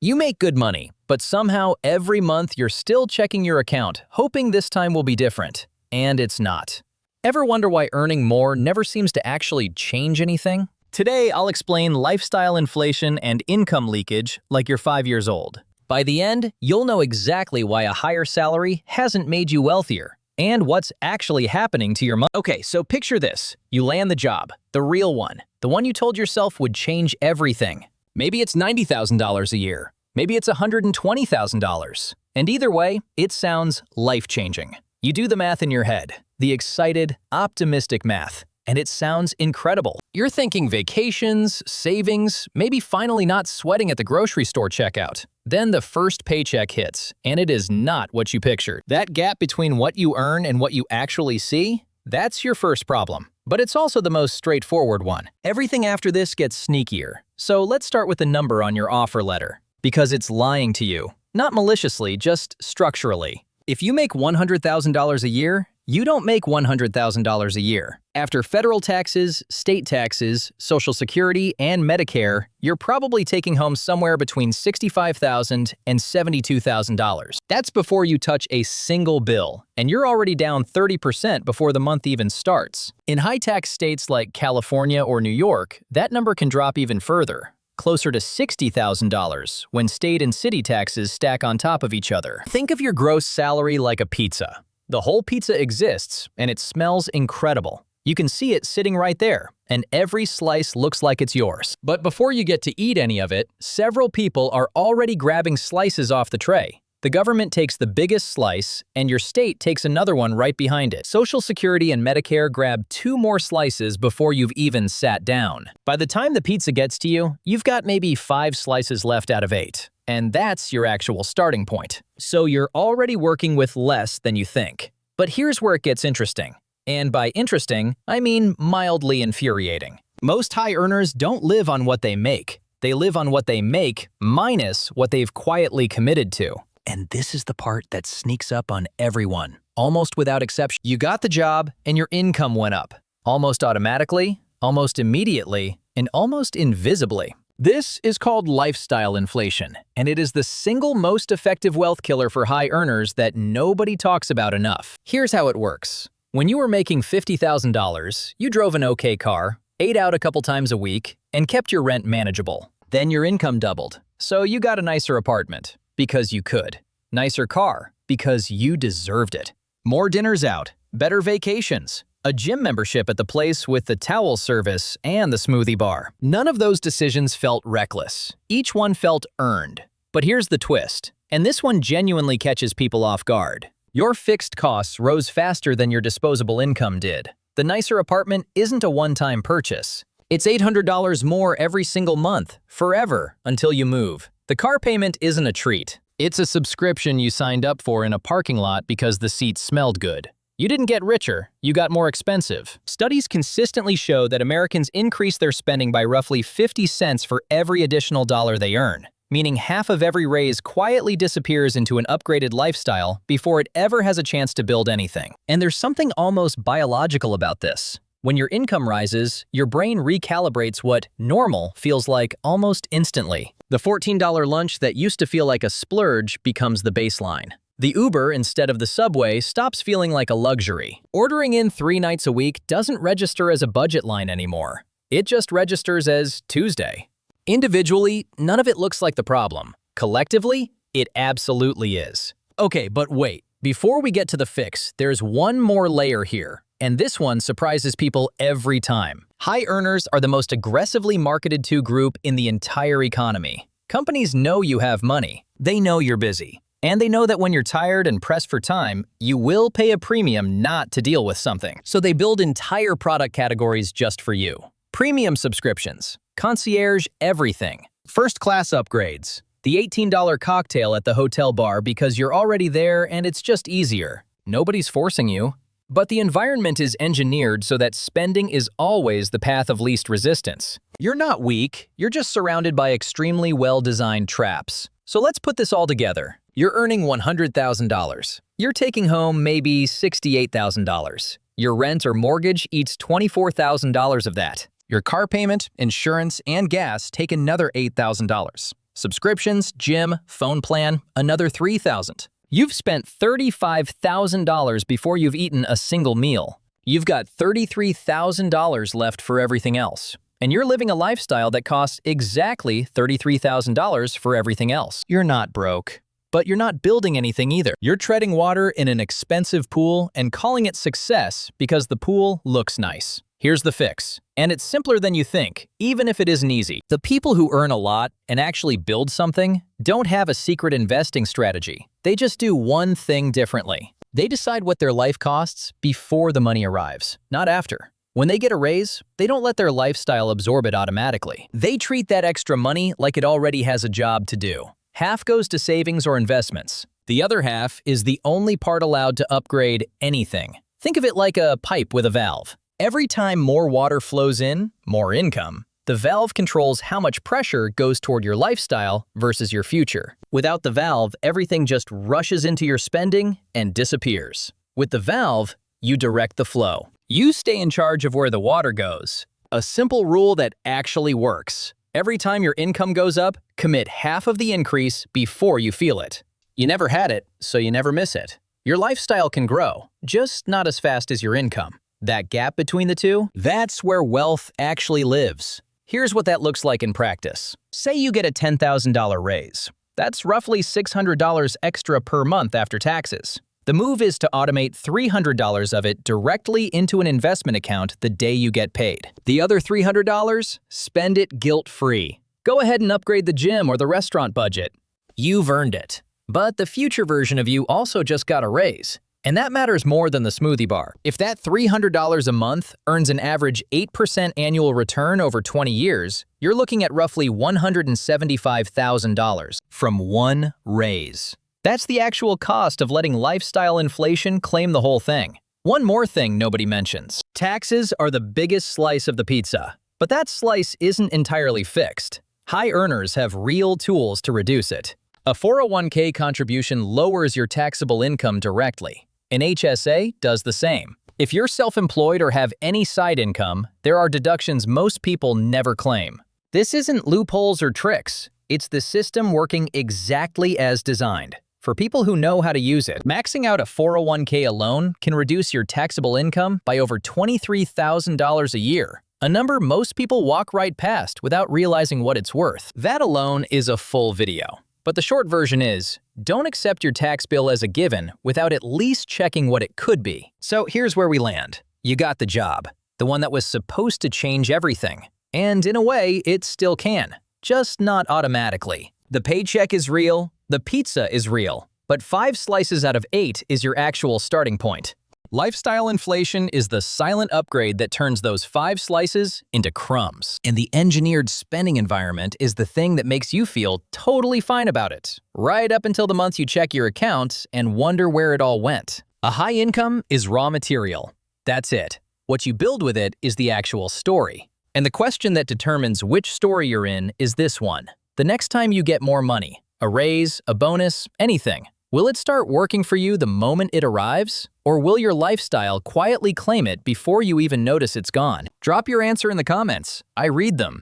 You make good money, but somehow every month you're still checking your account, hoping this time will be different. And it's not. Ever wonder why earning more never seems to actually change anything? Today, I'll explain lifestyle inflation and income leakage like you're 5 years old. By the end, you'll know exactly why a higher salary hasn't made you wealthier and what's actually happening to your money. Okay, so picture this. You land the job, the real one, the one you told yourself would change everything. Maybe it's $90,000 a year. Maybe it's $120,000. And either way, it sounds life-changing. You do the math in your head, the excited, optimistic math, and it sounds incredible. You're thinking vacations, savings, maybe finally not sweating at the grocery store checkout. Then the first paycheck hits, and it is not what you pictured. That gap between what you earn and what you actually see, that's your first problem. But it's also the most straightforward one. Everything after this gets sneakier. So let's start with the number on your offer letter, because it's lying to you. Not maliciously, just structurally. If you make $100,000 a year, you don't make $100,000 a year. After federal taxes, state taxes, Social Security, and Medicare, you're probably taking home somewhere between $65,000 and $72,000. That's before you touch a single bill, and you're already down 30% before the month even starts. In high-tax states like California or New York, that number can drop even further, closer to $60,000 when state and city taxes stack on top of each other. Think of your gross salary like a pizza. The whole pizza exists, and it smells incredible. You can see it sitting right there, and every slice looks like it's yours. But before you get to eat any of it, several people are already grabbing slices off the tray. The government takes the biggest slice, and your state takes another one right behind it. Social Security and Medicare grab 2 more slices before you've even sat down. By the time the pizza gets to you, you've got maybe 5 slices left out of 8. And that's your actual starting point. So you're already working with less than you think. But here's where it gets interesting. And by interesting, I mean mildly infuriating. Most high earners don't live on what they make. They live on what they make minus what they've quietly committed to. And this is the part that sneaks up on everyone, almost without exception. You got the job and your income went up. Almost automatically, almost immediately, and almost invisibly. This is called lifestyle inflation, and it is the single most effective wealth killer for high earners that nobody talks about enough. Here's how it works. When you were making $50,000, you drove an okay car, ate out a couple times a week, and kept your rent manageable. Then your income doubled, so you got a nicer apartment, because you could. Nicer car, because you deserved it. More dinners out, better vacations, a gym membership at the place with the towel service and the smoothie bar. None of those decisions felt reckless. Each one felt earned. But here's the twist, and this one genuinely catches people off guard. Your fixed costs rose faster than your disposable income did. The nicer apartment isn't a one-time purchase. It's $800 more every single month, forever, until you move. The car payment isn't a treat. It's a subscription you signed up for in a parking lot because the seats smelled good. You didn't get richer, you got more expensive. Studies consistently show that Americans increase their spending by roughly 50 cents for every additional dollar they earn, meaning half of every raise quietly disappears into an upgraded lifestyle before it ever has a chance to build anything. And there's something almost biological about this. When your income rises, your brain recalibrates what normal feels like almost instantly. The $14 lunch that used to feel like a splurge becomes the baseline. The Uber instead of the subway stops feeling like a luxury. Ordering in 3 nights a week doesn't register as a budget line anymore. It just registers as Tuesday. Individually, none of it looks like the problem. Collectively, it absolutely is. Okay, but wait. Before we get to the fix, there's one more layer here. And this one surprises people every time. High earners are the most aggressively marketed to group in the entire economy. Companies know you have money. They know you're busy. And they know that when you're tired and pressed for time, you will pay a premium not to deal with something. So they build entire product categories just for you. Premium subscriptions, concierge everything, first-class upgrades, the $18 cocktail at the hotel bar because you're already there and it's just easier. Nobody's forcing you. But the environment is engineered so that spending is always the path of least resistance. You're not weak, you're just surrounded by extremely well-designed traps. So let's put this all together. You're earning $100,000. You're taking home maybe $68,000. Your rent or mortgage eats $24,000 of that. Your car payment, insurance, and gas take another $8,000. Subscriptions, gym, phone plan, another $3,000. You've spent $35,000 before you've eaten a single meal. You've got $33,000 left for everything else. And you're living a lifestyle that costs exactly $33,000 for everything else. You're not broke. But you're not building anything either. You're treading water in an expensive pool and calling it success because the pool looks nice. Here's the fix. And it's simpler than you think, even if it isn't easy. The people who earn a lot and actually build something don't have a secret investing strategy. They just do one thing differently. They decide what their life costs before the money arrives, not after. When they get a raise, they don't let their lifestyle absorb it automatically. They treat that extra money like it already has a job to do. Half goes to savings or investments. The other half is the only part allowed to upgrade anything. Think of it like a pipe with a valve. Every time more water flows in, more income. The valve controls how much pressure goes toward your lifestyle versus your future. Without the valve, everything just rushes into your spending and disappears. With the valve, you direct the flow. You stay in charge of where the water goes. A simple rule that actually works. Every time your income goes up, commit half of the increase before you feel it. You never had it, so you never miss it. Your lifestyle can grow, just not as fast as your income. That gap between the two, that's where wealth actually lives. Here's what that looks like in practice. Say you get a $10,000 raise. That's roughly $600 extra per month after taxes. The move is to automate $300 of it directly into an investment account the day you get paid. The other $300, spend it guilt-free. Go ahead and upgrade the gym or the restaurant budget. You've earned it. But the future version of you also just got a raise. And that matters more than the smoothie bar. If that $300 a month earns an average 8% annual return over 20 years, you're looking at roughly $175,000 from one raise. That's the actual cost of letting lifestyle inflation claim the whole thing. One more thing nobody mentions. Taxes are the biggest slice of the pizza, but that slice isn't entirely fixed. High earners have real tools to reduce it. A 401k contribution lowers your taxable income directly. An HSA does the same. If you're self-employed or have any side income, there are deductions most people never claim. This isn't loopholes or tricks. It's the system working exactly as designed. For people who know how to use it, maxing out a 401k alone can reduce your taxable income by over $23,000 a year, a number most people walk right past without realizing what it's worth. That alone is a full video. But the short version is, don't accept your tax bill as a given without at least checking what it could be. So here's where we land. You got the job, the one that was supposed to change everything. And in a way, it still can, just not automatically. The paycheck is real, the pizza is real, but 5 slices out of 8 is your actual starting point. Lifestyle inflation is the silent upgrade that turns those 5 slices into crumbs. And the engineered spending environment is the thing that makes you feel totally fine about it, right up until the month you check your account and wonder where it all went. A high income is raw material. That's it. What you build with it is the actual story. And the question that determines which story you're in is this one. The next time you get more money, a raise, a bonus, anything, will it start working for you the moment it arrives? Or will your lifestyle quietly claim it before you even notice it's gone? Drop your answer in the comments. I read them.